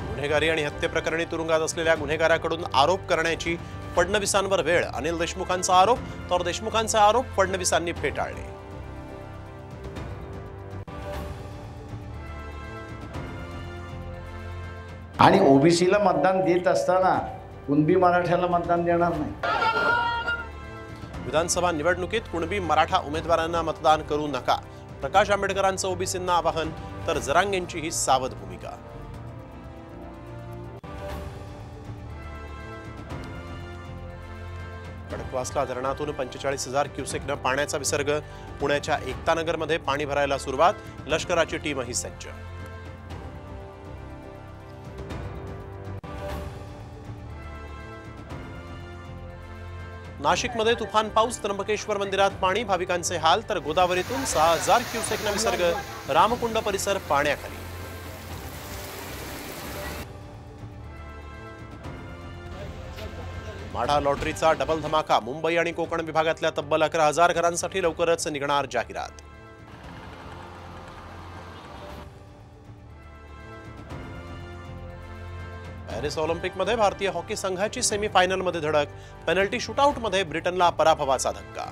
गुन्हेगारी आणि हत्येप्रकरणी तुरुंगात असलेल्या गुन्हेगाराकडून आरोप करण्याची फडणवीसांवर वेळ, अनिल देशमुखांचा आरोप, तर देशमुखांचे आरोप फडणवीसांनी फेटाळले. आणि ओबीसीला मतदान देत असताना कुणबी मराठ्याला मतदान देणार नाही. विधानसभा निवडणुकीत कुणबी मराठा उमेदवारांना मतदान करू नका, प्रकाश आंबेडकरांचं ओबीसींना आवाहन, तर जरांगेंची ही सावध भूमिका. खडकवासला धरणातून 45,000 क्युसेकनं पाण्याचा विसर्ग, पुण्याच्या एकतानगरमध्ये पाणी भरायला सुरुवात, लष्कराची टीमही सज्ज. नाशिकमध्ये तुफान पाऊस, त्र्यंबकेश्वर मंदिरात पाणी, भाविकांचे हाल, तर गोदावरीतून 6,000 क्युसेकनं विसर्ग, रामकुंड परिसर पाण्याखाली. माढा लॉटरीचा डबल धमाका, मुंबई आणि कोकण विभागातल्या तब्बल 11,000 घरांसाठी लवकरच निघणार जाहिरात. पॅरिस ऑलिम्पिकमध्ये भारतीय हॉकी संघाची सेमीफायनलमध्ये धडक, पेनल्टी शूटआउटमध्ये ब्रिटनला पराभवाचा धक्का.